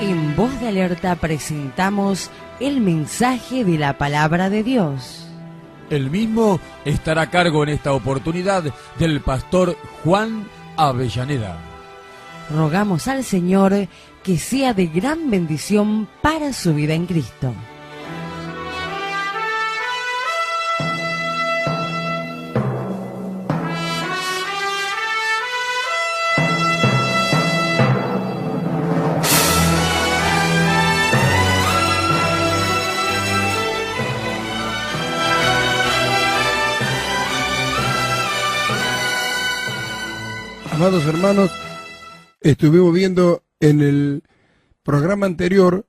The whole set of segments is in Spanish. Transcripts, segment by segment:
En Voz de Alerta presentamos el mensaje de la Palabra de Dios. El mismo estará a cargo en esta oportunidad del pastor Juan Avellaneda. Rogamos al Señor que sea de gran bendición para su vida en Cristo. Amados hermanos, estuvimos viendo en el programa anterior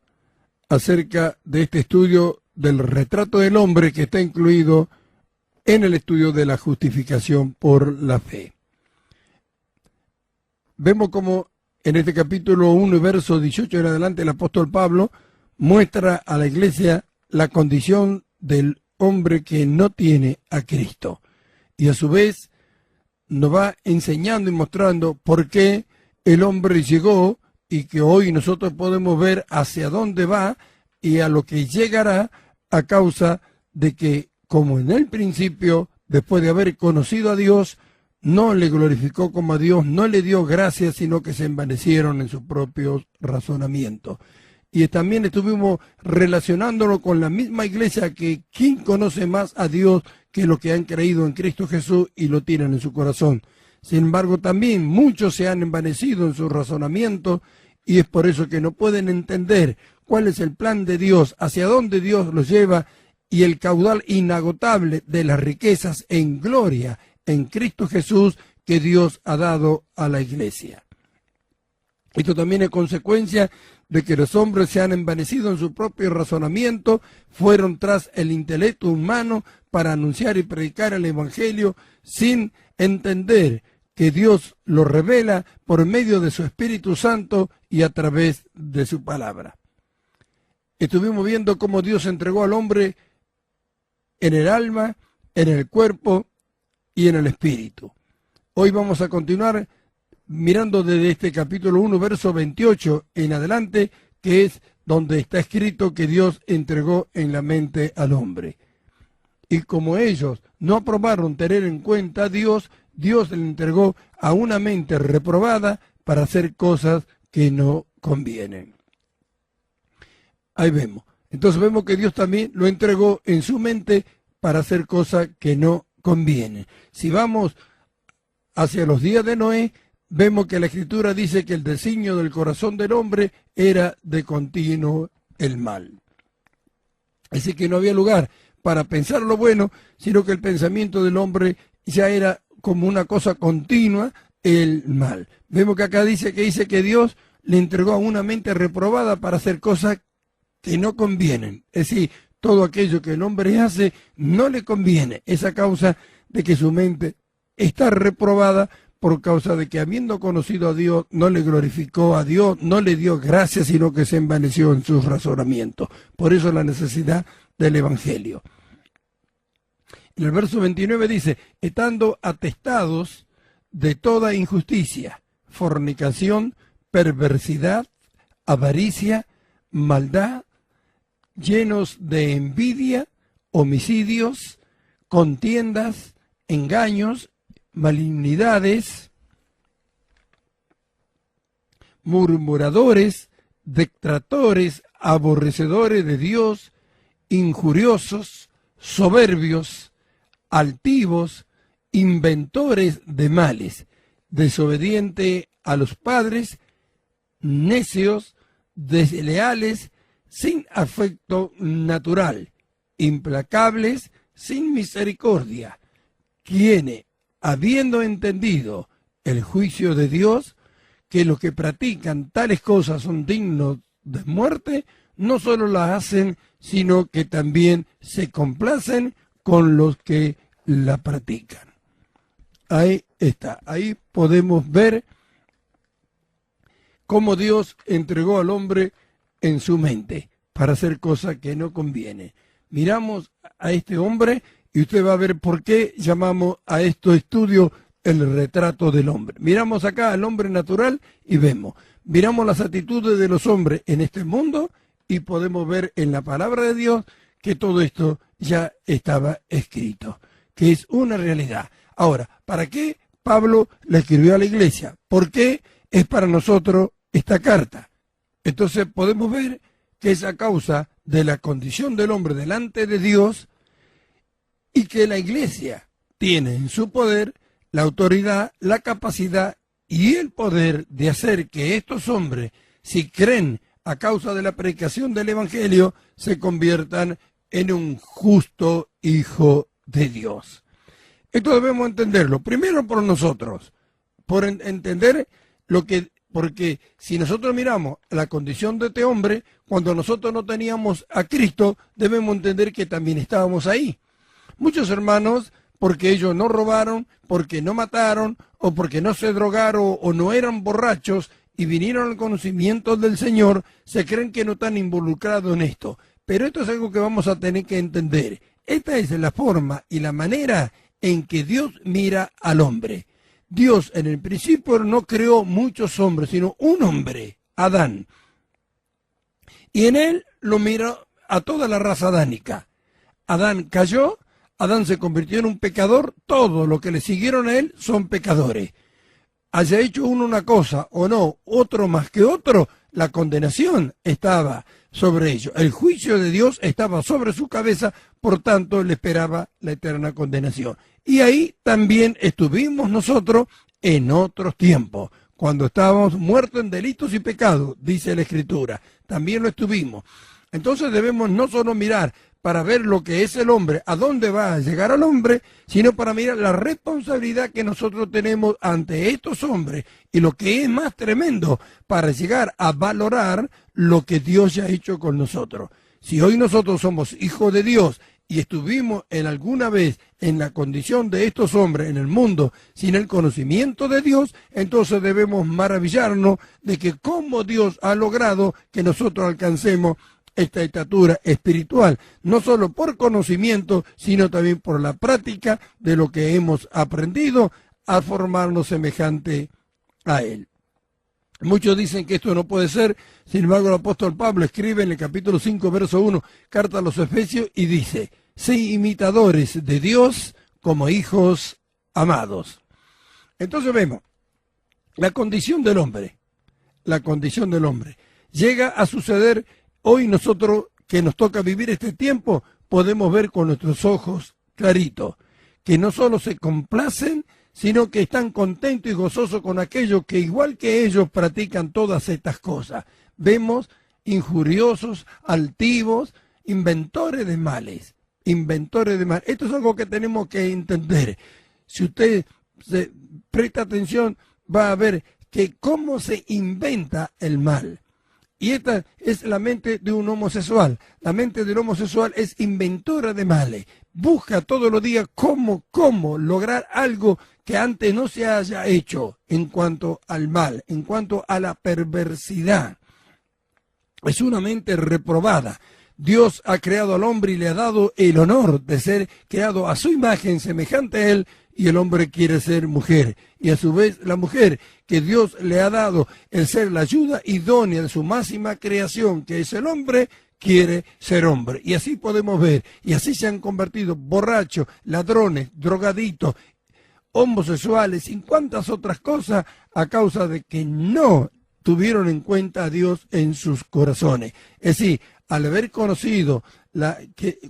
acerca de este estudio del retrato del hombre que está incluido en el estudio de la justificación por la fe. Vemos como en este capítulo 1, verso 18 en adelante, el apóstol Pablo muestra a la iglesia la condición del hombre que no tiene a Cristo. Y a su vez nos va enseñando y mostrando por qué el hombre llegó y que hoy nosotros podemos ver hacia dónde va y a lo que llegará a causa de que, como en el principio, después de haber conocido a Dios, no le glorificó como a Dios, no le dio gracias, sino que se envanecieron en sus propios razonamientos. Y también estuvimos relacionándolo con la misma iglesia que ¿quién conoce más a Dios que los que han creído en Cristo Jesús y lo tienen en su corazón? Sin embargo, también muchos se han envanecido en su razonamiento y es por eso que no pueden entender cuál es el plan de Dios, hacia dónde Dios los lleva y el caudal inagotable de las riquezas en gloria en Cristo Jesús que Dios ha dado a la iglesia. Esto también es consecuencia de que los hombres se han envanecido en su propio razonamiento, fueron tras el intelecto humano para anunciar y predicar el Evangelio sin entender que Dios lo revela por medio de su Espíritu Santo y a través de su palabra. Estuvimos viendo cómo Dios entregó al hombre en el alma, en el cuerpo y en el espíritu. Hoy vamos a continuar mirando desde este capítulo 1, verso 28 en adelante, que es donde está escrito que Dios entregó en la mente al hombre. Y como ellos no aprobaron tener en cuenta a Dios, Dios le entregó a una mente reprobada para hacer cosas que no convienen. Ahí vemos. Entonces vemos que Dios también lo entregó en su mente para hacer cosas que no convienen. Si vamos hacia los días de Noé, vemos que la Escritura dice que el designio del corazón del hombre era de continuo el mal. Así que no había lugar para pensar lo bueno, sino que el pensamiento del hombre ya era como una cosa continua, el mal. Vemos que acá dice que Dios le entregó a una mente reprobada para hacer cosas que no convienen. Es decir, todo aquello que el hombre hace no le conviene. Es a causa de que su mente está reprobada por causa de que habiendo conocido a Dios, no le glorificó a Dios, no le dio gracias, sino que se envaneció en sus razonamientos. Por eso la necesidad del Evangelio. En el verso 29 dice, estando atestados de toda injusticia, fornicación, perversidad, avaricia, maldad, llenos de envidia, homicidios, contiendas, engaños, malignidades, murmuradores, detractores, aborrecedores de Dios, injuriosos, soberbios, altivos, inventores de males, desobedientes a los padres, necios, desleales, sin afecto natural, implacables, sin misericordia, quienes, habiendo entendido el juicio de Dios, que los que practican tales cosas son dignos de muerte, no solo las hacen, sino que también se complacen con los que la practican. Ahí está, ahí podemos ver cómo Dios entregó al hombre en su mente para hacer cosas que no conviene. Miramos a este hombre y usted va a ver por qué llamamos a estos estudios el retrato del hombre. Miramos acá al hombre natural y vemos. Miramos las actitudes de los hombres en este mundo y podemos ver en la palabra de Dios que todo esto ya estaba escrito, que es una realidad. Ahora, ¿para qué Pablo le escribió a la iglesia? ¿Por qué es para nosotros esta carta? Entonces podemos ver que es a causa de la condición del hombre delante de Dios y que la iglesia tiene en su poder la autoridad, la capacidad y el poder de hacer que estos hombres, si creen a causa de la predicación del Evangelio, se conviertan en un justo hijo de Dios. Esto debemos entenderlo, primero por nosotros, por entender lo que, porque si nosotros miramos la condición de este hombre, cuando nosotros no teníamos a Cristo, debemos entender que también estábamos ahí. Muchos hermanos, porque ellos no robaron, porque no mataron, o porque no se drogaron, o no eran borrachos, y vinieron al conocimiento del Señor, se creen que no están involucrados en esto. Pero esto es algo que vamos a tener que entender. Esta es la forma y la manera en que Dios mira al hombre. Dios en el principio no creó muchos hombres, sino un hombre, Adán. Y en él lo miró a toda la raza adánica. Adán cayó, Adán se convirtió en un pecador, todos los que le siguieron a él son pecadores. Haya hecho uno una cosa o no, otro más que otro, la condenación estaba sobre ellos. El juicio de Dios estaba sobre su cabeza, por tanto le esperaba la eterna condenación. Y ahí también estuvimos nosotros en otros tiempos, cuando estábamos muertos en delitos y pecados, dice la Escritura. También lo estuvimos. Entonces debemos no solo mirar para ver lo que es el hombre, a dónde va a llegar al hombre, sino para mirar la responsabilidad que nosotros tenemos ante estos hombres y lo que es más tremendo, para llegar a valorar lo que Dios ya ha hecho con nosotros. Si hoy nosotros somos hijos de Dios y estuvimos en alguna vez en la condición de estos hombres en el mundo sin el conocimiento de Dios, entonces debemos maravillarnos de que cómo Dios ha logrado que nosotros alcancemos esta estatura espiritual, no solo por conocimiento, sino también por la práctica de lo que hemos aprendido a formarnos semejante a Él. Muchos dicen que esto no puede ser, sin embargo el apóstol Pablo escribe en el capítulo 5, verso 1, carta a los Efesios, y dice, sé imitadores de Dios como hijos amados. Entonces vemos, la condición del hombre llega a suceder. Hoy nosotros, que nos toca vivir este tiempo, podemos ver con nuestros ojos claritos, que no solo se complacen, sino que están contentos y gozosos con aquellos que igual que ellos practican todas estas cosas. Vemos injuriosos, altivos, inventores de males. Esto es algo que tenemos que entender. Si usted se presta atención, va a ver que cómo se inventa el mal. Y esta es la mente de un homosexual. La mente del homosexual es inventora de males. Busca todos los días cómo lograr algo que antes no se haya hecho en cuanto al mal, en cuanto a la perversidad. Es una mente reprobada. Dios ha creado al hombre y le ha dado el honor de ser creado a su imagen semejante a él, y el hombre quiere ser mujer. Y a su vez la mujer, que Dios le ha dado el ser la ayuda idónea de su máxima creación, que es el hombre, quiere ser hombre. Y así podemos ver, y así se han convertido borrachos, ladrones, drogaditos, homosexuales y cuantas otras cosas a causa de que no tuvieron en cuenta a Dios en sus corazones. Es decir, al haber conocido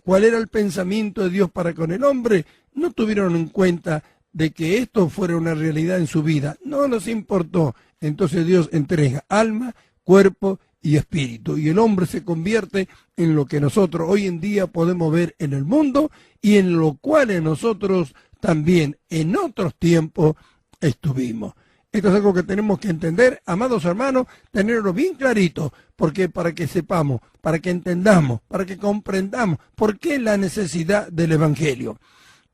cuál era el pensamiento de Dios para con el hombre, no tuvieron en cuenta de que esto fuera una realidad en su vida. No les importó. Entonces Dios entrega alma, cuerpo y espíritu. Y el hombre se convierte en lo que nosotros hoy en día podemos ver en el mundo y en lo cual nosotros también en otros tiempos estuvimos. Esto es algo que tenemos que entender, amados hermanos, tenerlo bien clarito, porque para que sepamos, para que entendamos, para que comprendamos por qué la necesidad del Evangelio.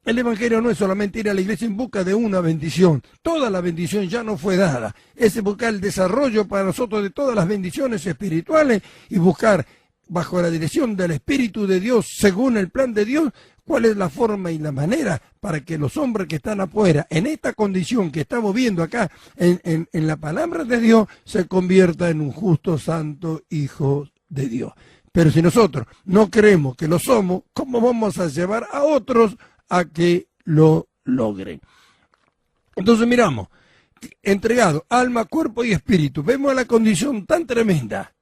El Evangelio no es solamente ir a la iglesia en busca de una bendición. Toda la bendición ya no fue dada. Es buscar el desarrollo para nosotros de todas las bendiciones espirituales y buscar, bajo la dirección del Espíritu de Dios, según el plan de Dios, cuál es la forma y la manera para que los hombres que están afuera, en esta condición que estamos viendo acá, en la palabra de Dios, se convierta en un justo, santo hijo de Dios. Pero si nosotros no creemos que lo somos, ¿cómo vamos a llevar a otros a que lo logren? Entonces miramos, entregado, alma, cuerpo y espíritu. Vemos la condición tan tremenda,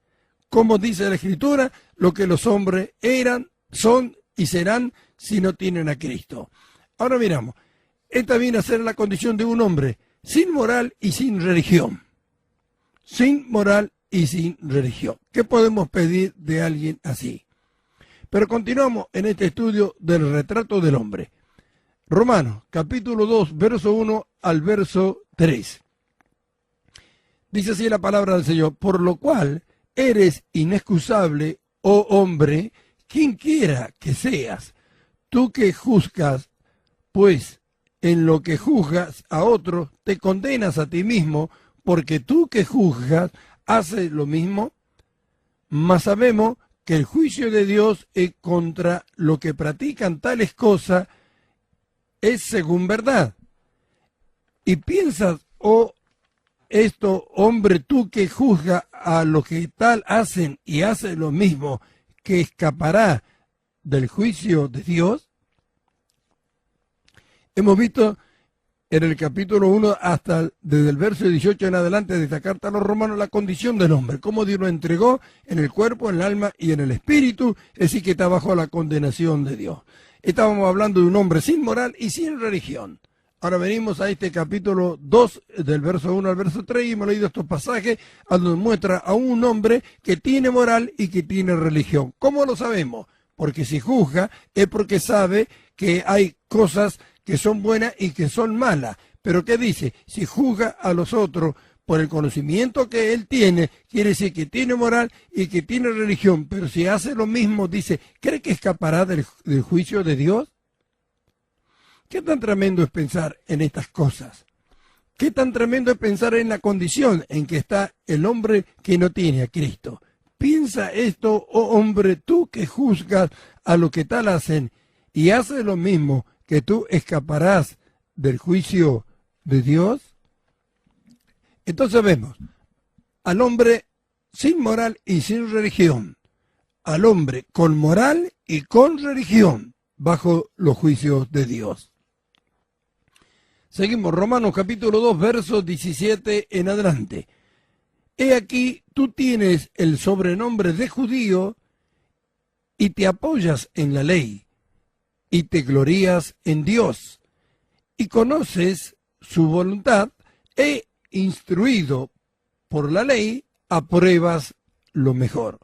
como dice la Escritura, lo que los hombres eran, son y serán si no tienen a Cristo. Ahora miramos, esta viene a ser la condición de un hombre sin moral y sin religión. Sin moral y sin religión. ¿Qué podemos pedir de alguien así? Pero continuamos en este estudio del retrato del hombre. Romanos, capítulo 2, verso 1 al verso 3. Dice así la palabra del Señor: por lo cual eres inexcusable, oh hombre, quien quiera que seas, tú que juzgas, pues en lo que juzgas a otros, te condenas a ti mismo, porque tú que juzgas, haces lo mismo. Mas sabemos que el juicio de Dios es contra lo que practican tales cosas, es según verdad. Y piensas, oh esto, hombre, tú que juzgas a los que tal hacen y haces lo mismo, que escapará del juicio de Dios. Hemos visto en el capítulo 1 hasta desde el verso 18 en adelante de esta carta a los romanos la condición del hombre, cómo Dios lo entregó en el cuerpo, en el alma y en el espíritu, es decir, que está bajo la condenación de Dios. Estábamos hablando de un hombre sin moral y sin religión. Ahora venimos a este capítulo 2, del verso 1 al verso 3, y hemos leído estos pasajes donde muestra a un hombre que tiene moral y que tiene religión. ¿Cómo lo sabemos? Porque si juzga es porque sabe que hay cosas que son buenas y que son malas. Pero ¿qué dice? Si juzga a los otros por el conocimiento que él tiene, quiere decir que tiene moral y que tiene religión. Pero si hace lo mismo, dice, ¿cree que escapará del juicio de Dios? ¿Qué tan tremendo es pensar en estas cosas? ¿Qué tan tremendo es pensar en la condición en que está el hombre que no tiene a Cristo? Piensa esto, oh hombre, tú que juzgas a lo que tal hacen y haces lo mismo, que tú escaparás del juicio de Dios. Entonces vemos al hombre sin moral y sin religión, al hombre con moral y con religión bajo los juicios de Dios. Seguimos, Romanos capítulo 2, versos 17 en adelante. He aquí, tú tienes el sobrenombre de judío y te apoyas en la ley y te glorías en Dios y conoces su voluntad e instruido por la ley apruebas lo mejor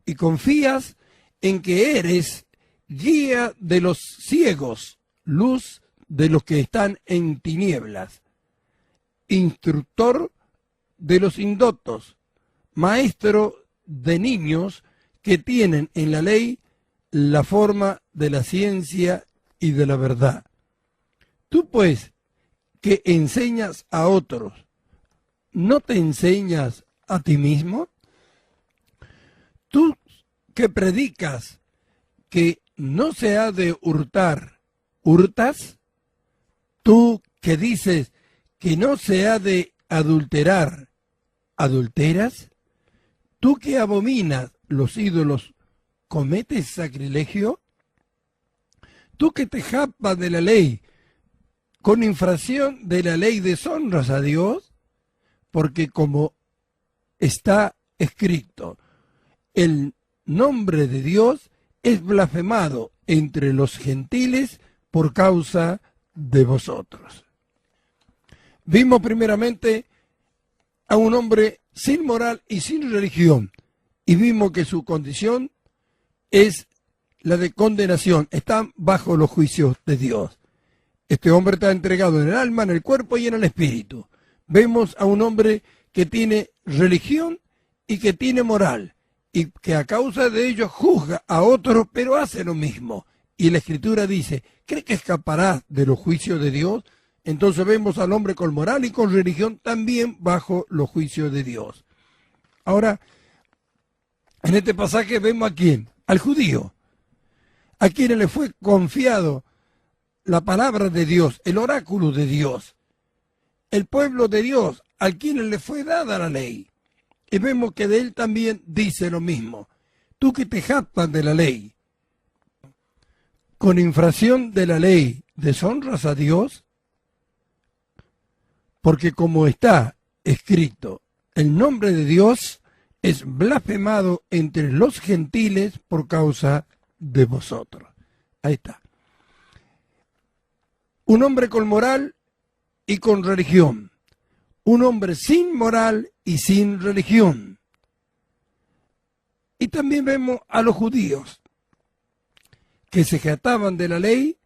y confías en que eres guía de los ciegos, luz de los que están en tinieblas, instructor de los indoctos, maestro de niños que tienen en la ley la forma de la ciencia y de la verdad. Tú pues, que enseñas a otros, ¿no te enseñas a ti mismo? Tú que predicas que no se ha de hurtar, ¿hurtas? Tú que dices que no se ha de adulterar, ¿adulteras? Tú que abominas los ídolos, ¿cometes sacrilegio? Tú que te jactas de la ley, con infracción de la ley deshonras a Dios, porque como está escrito, el nombre de Dios es blasfemado entre los gentiles por causa de vosotros. Vimos primeramente a un hombre sin moral y sin religión, y vimos que su condición es la de condenación, está bajo los juicios de Dios. Este hombre está entregado en el alma, en el cuerpo y en el espíritu. Vemos a un hombre que tiene religión y que tiene moral, y que a causa de ello juzga a otros, pero hace lo mismo. Y la Escritura dice, ¿cree que escapará de los juicios de Dios? Entonces vemos al hombre con moral y con religión también bajo los juicios de Dios. Ahora, en este pasaje vemos a quién, al judío. a quienes le fue confiado la palabra de Dios, el oráculo de Dios, el pueblo de Dios, a quienes le fue dada la ley. Y vemos que de él también dice lo mismo. Tú que te jactas de la ley, con infracción de la ley, ¿deshonras a Dios? Porque como está escrito, el nombre de Dios es blasfemado entre los gentiles por causa de vosotros. Ahí está. Un hombre con moral y con religión. Un hombre sin moral y sin religión. Y también vemos a los judíos que se jactaban de la ley,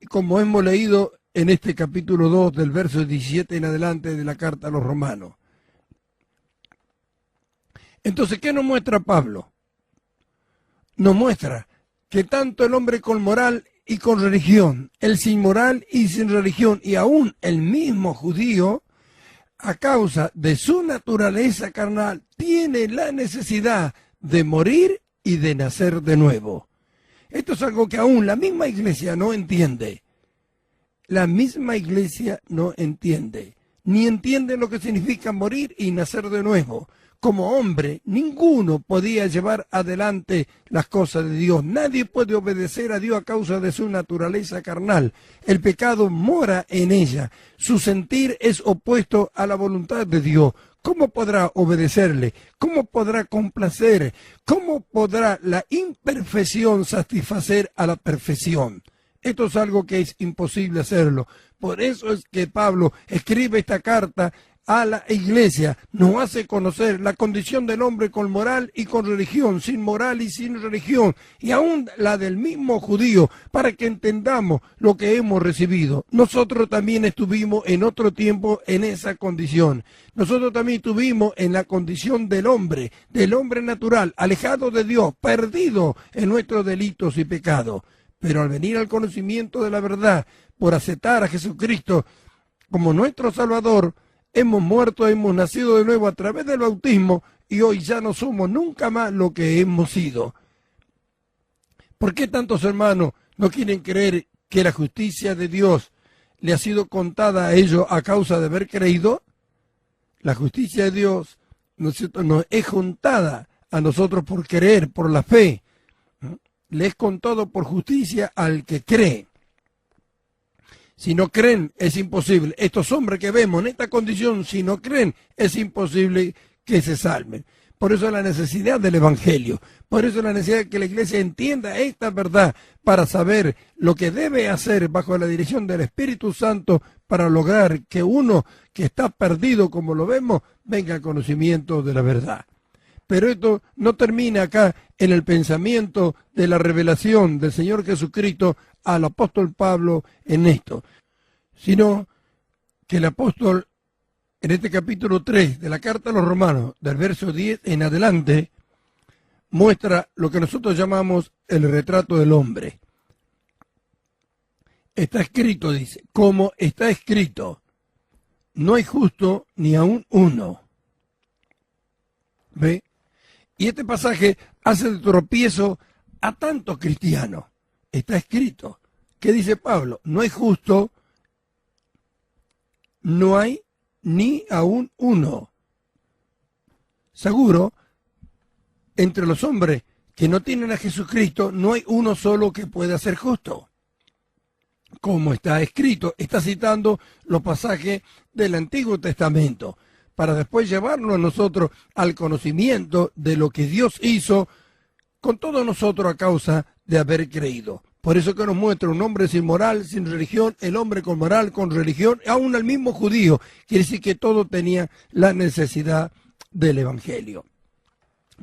como hemos leído en este capítulo 2 del verso 17 en adelante de la carta a los romanos. Entonces, ¿qué nos muestra Pablo? Nos muestra que tanto el hombre con moral y con religión, el sin moral y sin religión, y aún el mismo judío, a causa de su naturaleza carnal, tiene la necesidad de morir y de nacer de nuevo. Esto es algo que aún la misma iglesia no entiende. La misma iglesia no entiende, ni entiende lo que significa morir y nacer de nuevo. Como hombre, ninguno podía llevar adelante las cosas de Dios. Nadie puede obedecer a Dios a causa de su naturaleza carnal. El pecado mora en ella. Su sentir es opuesto a la voluntad de Dios. ¿Cómo podrá obedecerle? ¿Cómo podrá complacer? ¿Cómo podrá la imperfección satisfacer a la perfección? Esto es algo que es imposible hacerlo. Por eso es que Pablo escribe esta carta a la iglesia, nos hace conocer la condición del hombre con moral y con religión, sin moral y sin religión, y aún la del mismo judío, para que entendamos lo que hemos recibido. Nosotros también estuvimos en otro tiempo en esa condición. Nosotros también estuvimos en la condición del hombre natural, alejado de Dios, perdido en nuestros delitos y pecados. Pero al venir al conocimiento de la verdad, por aceptar a Jesucristo como nuestro Salvador, hemos muerto, hemos nacido de nuevo a través del bautismo y hoy ya no somos nunca más lo que hemos sido. ¿Por qué tantos hermanos no quieren creer que la justicia de Dios le ha sido contada a ellos a causa de haber creído? La justicia de Dios nos es contada a nosotros por creer, por la fe. Le es contado por justicia al que cree. Si no creen, es imposible. Estos hombres que vemos en esta condición, si no creen, es imposible que se salven. Por eso la necesidad del Evangelio. Por eso la necesidad de que la iglesia entienda esta verdad para saber lo que debe hacer bajo la dirección del Espíritu Santo para lograr que uno que está perdido, como lo vemos, venga al conocimiento de la verdad. Pero esto no termina acá en el pensamiento de la revelación del Señor Jesucristo al apóstol Pablo en esto, sino que el apóstol en este capítulo 3 de la carta a los Romanos, del verso 10 en adelante, muestra lo que nosotros llamamos el retrato del hombre. Está escrito, dice, como está escrito, no hay justo ni aun uno. ¿Ve? Y este pasaje hace de tropiezo a tantos cristianos. Está escrito. ¿Qué dice Pablo? No hay justo, no hay ni aún uno. Seguro, entre los hombres que no tienen a Jesucristo, no hay uno solo que pueda ser justo. Como está escrito, está citando los pasajes del Antiguo Testamento, para después llevarlo a nosotros al conocimiento de lo que Dios hizo con todos nosotros a causa de haber creído. Por eso que nos muestra un hombre sin moral, sin religión, el hombre con moral, con religión, aún el mismo judío. Quiere decir que todo tenía la necesidad del Evangelio.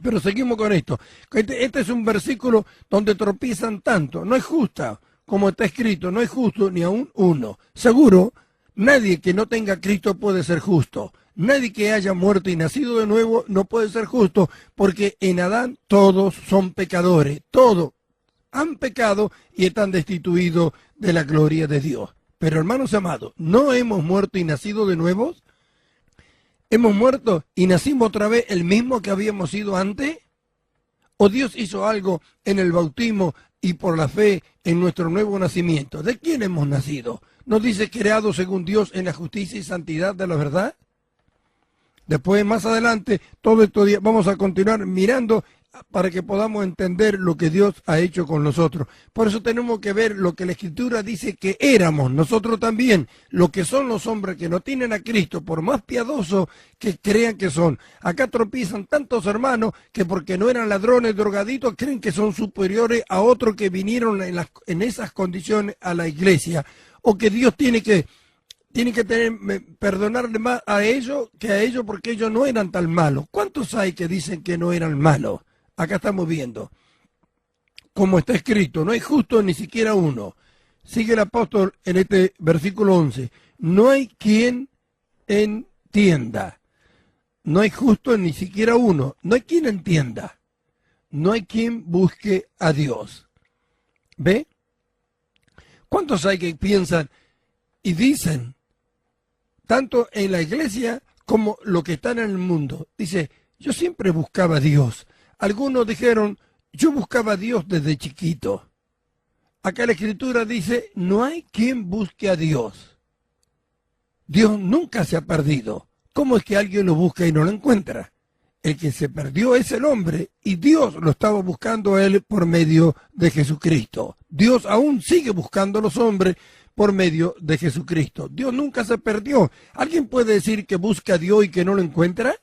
Pero seguimos con esto. Este es un versículo donde tropiezan tanto. No es justa, como está escrito, no es justo ni aún uno. Seguro, nadie que no tenga a Cristo puede ser justo. Nadie que haya muerto y nacido de nuevo no puede ser justo, porque en Adán todos son pecadores, todos han pecado y están destituidos de la gloria de Dios. Pero hermanos amados, ¿no hemos muerto y nacido de nuevo? ¿Hemos muerto y nacimos otra vez el mismo que habíamos sido antes? ¿O Dios hizo algo en el bautismo y por la fe en nuestro nuevo nacimiento. ¿De quién hemos nacido? ¿Nos dice creado según Dios en la justicia y santidad de la verdad? Después, más adelante, todo esto vamos a continuar mirando para que podamos entender lo que Dios ha hecho con nosotros. Por eso tenemos que ver lo que la Escritura dice que éramos nosotros también, lo que son los hombres que no tienen a Cristo, por más piadosos que crean que son. Acá tropiezan tantos hermanos que porque no eran ladrones, drogaditos, creen que son superiores a otros que vinieron en esas condiciones a la iglesia, o que Dios tiene que perdonarle más a ellos que a ellos porque ellos no eran tan malos. ¿Cuántos hay que dicen que no eran malos? Acá estamos viendo, como está escrito, no hay justo ni siquiera uno. Sigue el apóstol en este versículo 11. No hay quien entienda. No hay justo ni siquiera uno. No hay quien entienda. No hay quien busque a Dios. ¿Ve? ¿Cuántos hay que piensan y dicen, tanto en la iglesia como lo que están en el mundo? Dice, yo siempre buscaba a Dios. Algunos dijeron, yo buscaba a Dios desde chiquito. Acá la Escritura dice, no hay quien busque a Dios. Dios nunca se ha perdido. ¿Cómo es que alguien lo busca y no lo encuentra? El que se perdió es el hombre y Dios lo estaba buscando a él por medio de Jesucristo. Dios aún sigue buscando a los hombres por medio de Jesucristo. Dios nunca se perdió. ¿Alguien puede decir que busca a Dios y que no lo encuentra?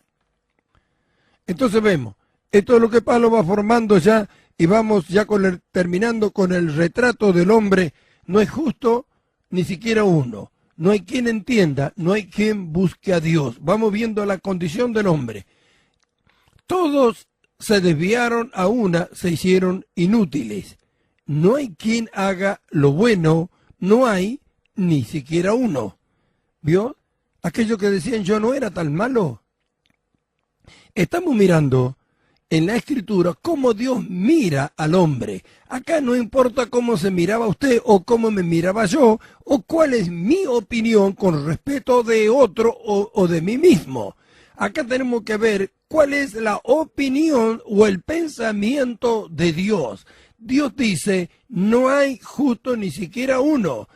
Entonces vemos. Esto es lo que Pablo va formando ya y vamos ya terminando con el retrato del hombre. No es justo ni siquiera uno. No hay quien entienda, no hay quien busque a Dios. Vamos viendo la condición del hombre. Todos se desviaron a una, se hicieron inútiles. No hay quien haga lo bueno, no hay ni siquiera uno. ¿Vio? Aquellos que decían yo no era tan malo. Estamos mirando en la Escritura cómo Dios mira al hombre. Acá no importa cómo se miraba usted o cómo me miraba yo o cuál es mi opinión con respecto de otro o de mí mismo. Acá tenemos que ver cuál es la opinión o el pensamiento de Dios. Dios dice, no hay justo ni siquiera uno.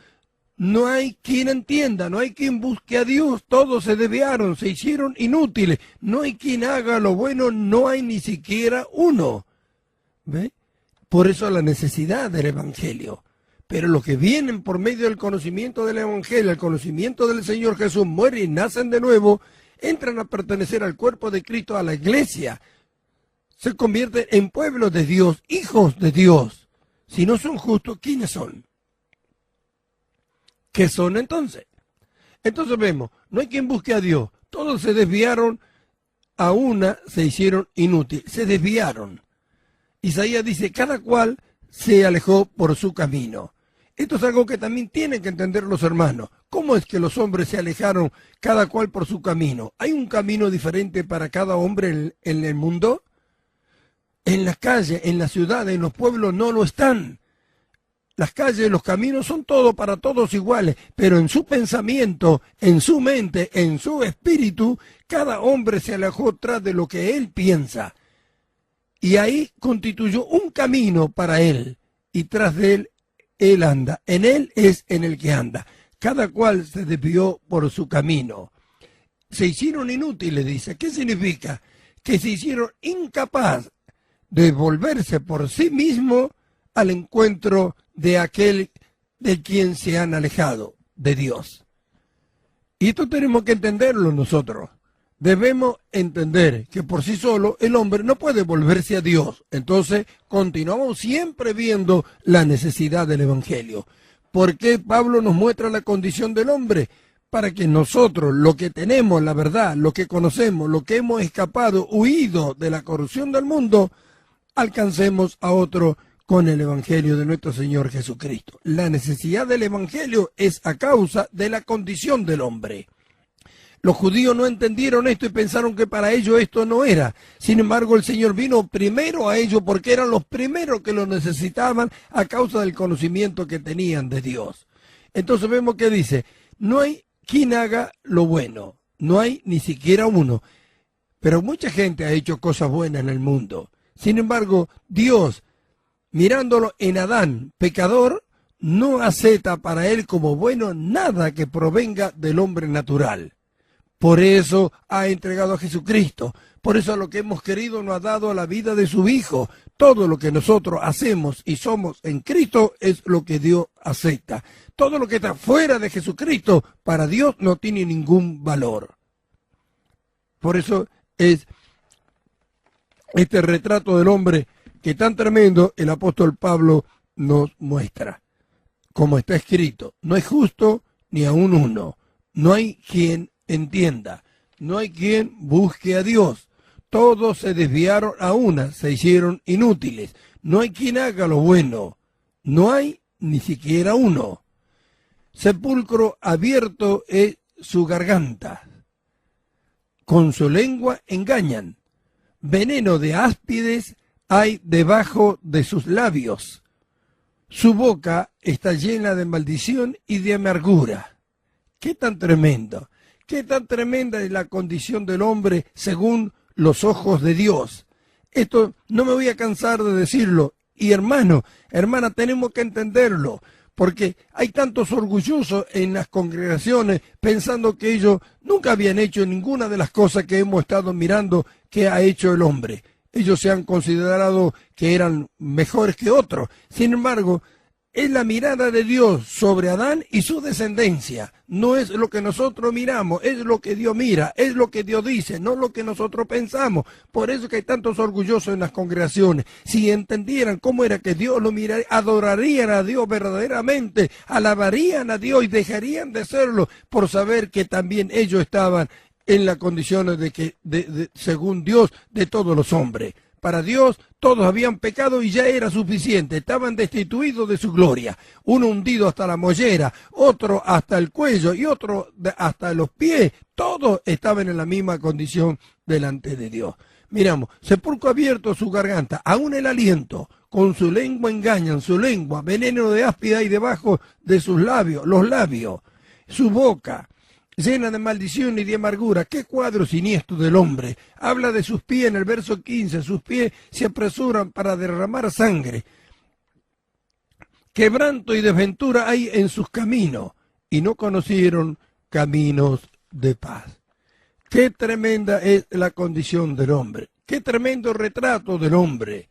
No hay quien entienda, no hay quien busque a Dios, todos se desviaron, se hicieron inútiles, no hay quien haga lo bueno, no hay ni siquiera uno. ¿Ve? Por eso la necesidad del Evangelio. Pero los que vienen por medio del conocimiento del Evangelio, el conocimiento del Señor Jesús, mueren y nacen de nuevo, entran a pertenecer al cuerpo de Cristo, a la iglesia, se convierten en pueblo de Dios, hijos de Dios. Si no son justos, ¿quiénes son? ¿Qué son entonces? Entonces vemos, no hay quien busque a Dios. Todos se desviaron, a una se hicieron inútiles, se desviaron. Isaías dice, cada cual se alejó por su camino. Esto es algo que también tienen que entender los hermanos. ¿Cómo es que los hombres se alejaron cada cual por su camino? ¿Hay un camino diferente para cada hombre en el mundo? En las calles, en las ciudades, en los pueblos no lo están. Las calles, los caminos son todos para todos iguales, pero en su pensamiento, en su mente, en su espíritu, cada hombre se alejó tras de lo que él piensa. Y ahí constituyó un camino para él, y tras de él anda. En él es en el que anda. Cada cual se desvió por su camino. Se hicieron inútiles, dice. ¿Qué significa? Que se hicieron incapaz de volverse por sí mismo al encuentro de aquel de quien se han alejado, de Dios. Y esto tenemos que entenderlo nosotros. Debemos entender que por sí solo el hombre no puede volverse a Dios. Entonces continuamos siempre viendo la necesidad del Evangelio. ¿Por qué Pablo nos muestra la condición del hombre? Para que nosotros, lo que tenemos, la verdad, lo que conocemos, lo que hemos escapado, huido de la corrupción del mundo, alcancemos a otro con el Evangelio de nuestro Señor Jesucristo. La necesidad del Evangelio es a causa de la condición del hombre. Los judíos no entendieron esto y pensaron que para ellos esto no era. Sin embargo, el Señor vino primero a ellos porque eran los primeros que lo necesitaban a causa del conocimiento que tenían de Dios. Entonces vemos que dice, no hay quien haga lo bueno, no hay ni siquiera uno. Pero mucha gente ha hecho cosas buenas en el mundo. Sin embargo, Dios mirándolo en Adán, pecador, no acepta para él como bueno nada que provenga del hombre natural. Por eso ha entregado a Jesucristo. Por eso a lo que hemos querido nos ha dado la vida de su Hijo. Todo lo que nosotros hacemos y somos en Cristo es lo que Dios acepta. Todo lo que está fuera de Jesucristo para Dios no tiene ningún valor. Por eso es este retrato del hombre que tan tremendo el apóstol Pablo nos muestra. Como está escrito, no es justo ni aun uno. No hay quien entienda. No hay quien busque a Dios. Todos se desviaron a una, se hicieron inútiles. No hay quien haga lo bueno. No hay ni siquiera uno. Sepulcro abierto es su garganta. Con su lengua engañan. Veneno de áspides hay debajo de sus labios. Su boca está llena de maldición y de amargura. ¡Qué tan tremendo! ¡Qué tan tremenda es la condición del hombre según los ojos de Dios! Esto no me voy a cansar de decirlo. Y hermano, hermana, tenemos que entenderlo. Porque hay tantos orgullosos en las congregaciones pensando que ellos nunca habían hecho ninguna de las cosas que hemos estado mirando que ha hecho el hombre. Ellos se han considerado que eran mejores que otros. Sin embargo, es la mirada de Dios sobre Adán y su descendencia. No es lo que nosotros miramos, es lo que Dios mira, es lo que Dios dice, no lo que nosotros pensamos. Por eso que hay tantos orgullosos en las congregaciones. Si entendieran cómo era que Dios lo miraría, adorarían a Dios verdaderamente, alabarían a Dios y dejarían de serlo por saber que también ellos estaban en las condiciones de que, según Dios, de todos los hombres. Para Dios todos habían pecado y ya era suficiente, estaban destituidos de su gloria. Uno hundido hasta la mollera, otro hasta el cuello y otro hasta los pies. Todos estaban en la misma condición delante de Dios. Miramos, sepulcro abierto su garganta, aún el aliento, con su lengua engañan, su lengua, veneno de áspida y debajo de sus labios, los labios, su boca llena de maldición y de amargura. Qué cuadro siniestro del hombre. Habla de sus pies en el verso 15. Sus pies se apresuran para derramar sangre. Quebranto y desventura hay en sus caminos, y no conocieron caminos de paz. Qué tremenda es la condición del hombre. Qué tremendo retrato del hombre.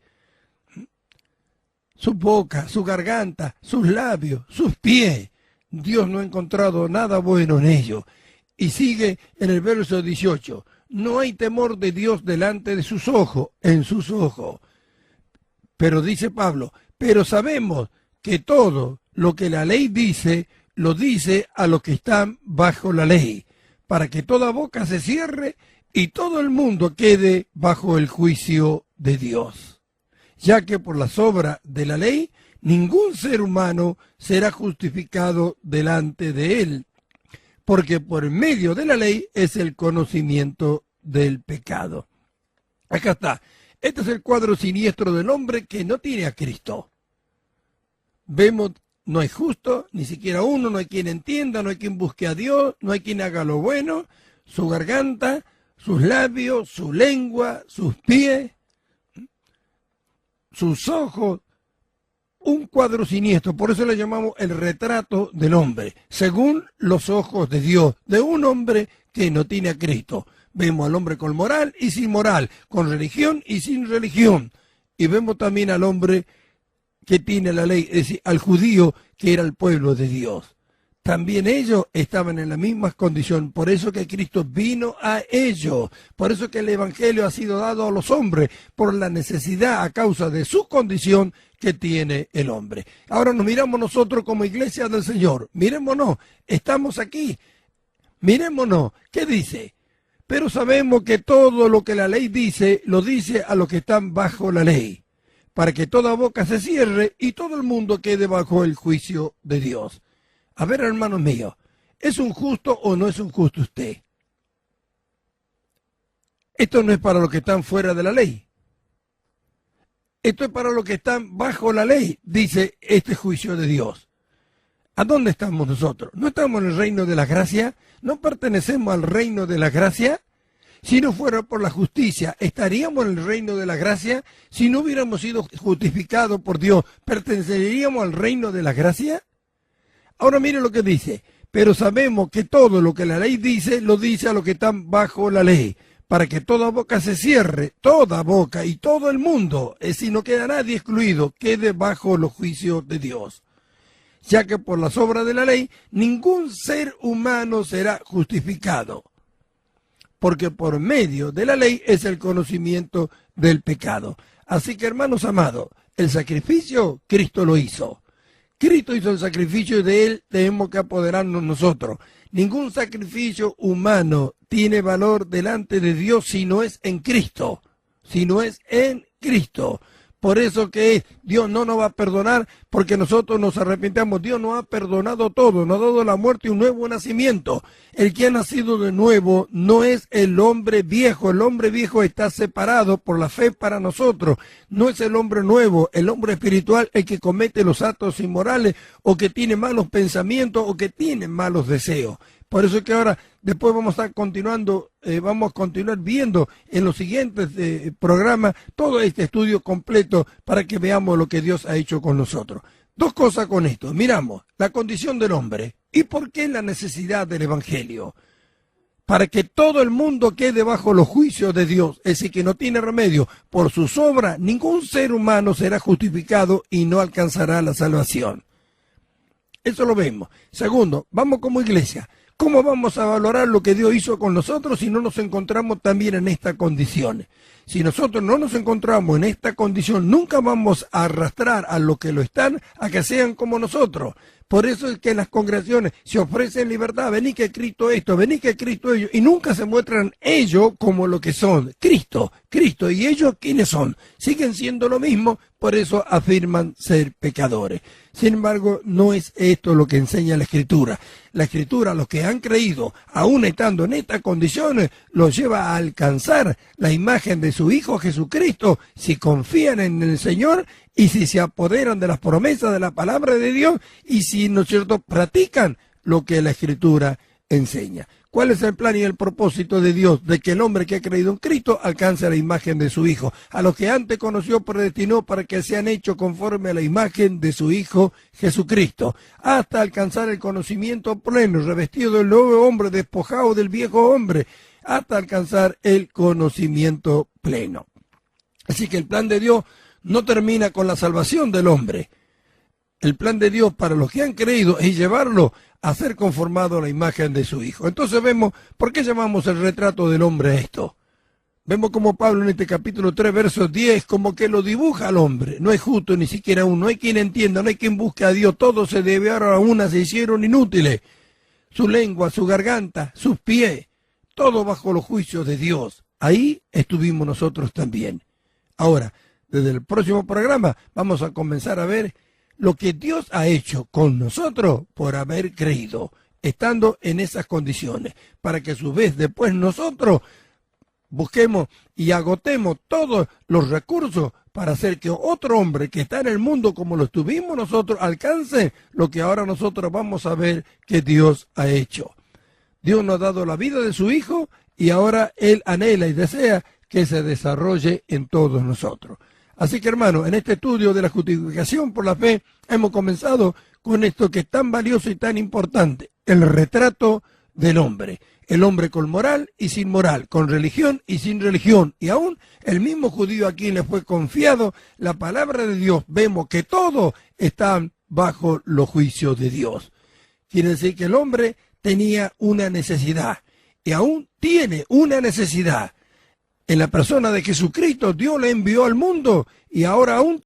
Su boca, su garganta, sus labios, sus pies. Dios no ha encontrado nada bueno en ellos. Y sigue en el verso 18. No hay temor de Dios delante de sus ojos, en sus ojos. Pero dice Pablo, pero sabemos que todo lo que la ley dice, lo dice a los que están bajo la ley, para que toda boca se cierre y todo el mundo quede bajo el juicio de Dios. Ya que por las obras de la ley, ningún ser humano será justificado delante de él, porque por medio de la ley es el conocimiento del pecado. Acá está. Este es el cuadro siniestro del hombre que no tiene a Cristo. Vemos, no hay justo, ni siquiera uno, no hay quien entienda, no hay quien busque a Dios, no hay quien haga lo bueno. Su garganta, sus labios, su lengua, sus pies, sus ojos. Un cuadro siniestro, por eso le llamamos el retrato del hombre, según los ojos de Dios, de un hombre que no tiene a Cristo. Vemos al hombre con moral y sin moral, con religión y sin religión. Y vemos también al hombre que tiene la ley, es decir, al judío que era el pueblo de Dios. También ellos estaban en la misma condición, por eso que Cristo vino a ellos, por eso que el Evangelio ha sido dado a los hombres, por la necesidad a causa de su condición que tiene el hombre. Ahora nos miramos nosotros como iglesia del Señor, mirémonos, estamos aquí, mirémonos, ¿qué dice? Pero sabemos que todo lo que la ley dice, lo dice a los que están bajo la ley, para que toda boca se cierre y todo el mundo quede bajo el juicio de Dios. A ver, hermanos míos, ¿es un justo o no es un justo usted? Esto no es para los que están fuera de la ley. Esto es para los que están bajo la ley, dice este juicio de Dios. ¿A dónde estamos nosotros? ¿No estamos en el reino de la gracia? ¿No pertenecemos al reino de la gracia? Si no fuera por la justicia, ¿estaríamos en el reino de la gracia? Si no hubiéramos sido justificados por Dios, ¿perteneceríamos al reino de la gracia? Ahora mire lo que dice. Pero sabemos que todo lo que la ley dice, lo dice a los que están bajo la ley, para que toda boca se cierre, toda boca y todo el mundo, si no queda nadie excluido, quede bajo los juicios de Dios. Ya que por las obras de la ley, ningún ser humano será justificado, porque por medio de la ley es el conocimiento del pecado. Así que, hermanos amados, el sacrificio Cristo lo hizo. Cristo hizo el sacrificio y de él tenemos que apoderarnos nosotros. Ningún sacrificio humano tiene valor delante de Dios si no es en Cristo. Si no es en Cristo. Por eso que Dios no nos va a perdonar porque nosotros nos arrepentamos. Dios nos ha perdonado todo, nos ha dado la muerte y un nuevo nacimiento. El que ha nacido de nuevo no es el hombre viejo. El hombre viejo está separado por la fe para nosotros. No es el hombre nuevo, el hombre espiritual el que comete los actos inmorales o que tiene malos pensamientos o que tiene malos deseos. Por eso es que ahora, después vamos a estar continuando, vamos a continuar viendo en los siguientes programas todo este estudio completo para que veamos lo que Dios ha hecho con nosotros. Dos cosas con esto. Miramos la condición del hombre y por qué la necesidad del Evangelio. Para que todo el mundo quede bajo los juicios de Dios, es decir, que no tiene remedio. Por sus obras, ningún ser humano será justificado y no alcanzará la salvación. Eso lo vemos. Segundo, vamos como iglesia. ¿Cómo vamos a valorar lo que Dios hizo con nosotros si no nos encontramos también en esta condición? Si nosotros no nos encontramos en esta condición, nunca vamos a arrastrar a los que lo están a que sean como nosotros. Por eso es que en las congregaciones se ofrece libertad, vení que Cristo esto, vení que Cristo ello, y nunca se muestran ellos como lo que son, Cristo, y ellos ¿quiénes son? Siguen siendo lo mismo, por eso afirman ser pecadores. Sin embargo, no es esto lo que enseña la Escritura. La Escritura, los que han creído, aún estando en estas condiciones, los lleva a alcanzar la imagen de su Hijo Jesucristo, si confían en el Señor y si se apoderan de las promesas de la palabra de Dios y si, ¿no es cierto?, practican lo que la Escritura enseña. ¿Cuál es el plan y el propósito de Dios? De que el hombre que ha creído en Cristo alcance la imagen de su Hijo. A los que antes conoció, predestinó para que sean hechos conforme a la imagen de su Hijo Jesucristo, hasta alcanzar el conocimiento pleno, revestido del nuevo hombre, despojado del viejo hombre, hasta alcanzar el conocimiento pleno. Así que el plan de Dios no termina con la salvación del hombre. El plan de Dios para los que han creído es llevarlo a ser conformado a la imagen de su Hijo. Entonces vemos, ¿por qué llamamos el retrato del hombre a esto? Vemos como Pablo en este capítulo 3, verso 10, como que lo dibuja al hombre. No es justo ni siquiera uno, no hay quien entienda, no hay quien busque a Dios. Todos se desviaron a una, se hicieron inútiles. Su lengua, su garganta, sus pies, todo bajo los juicios de Dios. Ahí estuvimos nosotros también. Ahora, desde el próximo programa vamos a comenzar a ver lo que Dios ha hecho con nosotros por haber creído, estando en esas condiciones, para que a su vez después nosotros busquemos y agotemos todos los recursos para hacer que otro hombre que está en el mundo como lo estuvimos nosotros alcance lo que ahora nosotros vamos a ver que Dios ha hecho. Dios nos ha dado la vida de su Hijo y ahora Él anhela y desea que se desarrolle en todos nosotros. Así que, hermano, en este estudio de la justificación por la fe, hemos comenzado con esto que es tan valioso y tan importante, el retrato del hombre. El hombre con moral y sin moral, con religión y sin religión. Y aún el mismo judío a quien le fue confiado la palabra de Dios, vemos que todos están bajo los juicios de Dios. Quiere decir que el hombre tenía una necesidad y aún tiene una necesidad. En la persona de Jesucristo, Dios le envió al mundo y ahora aún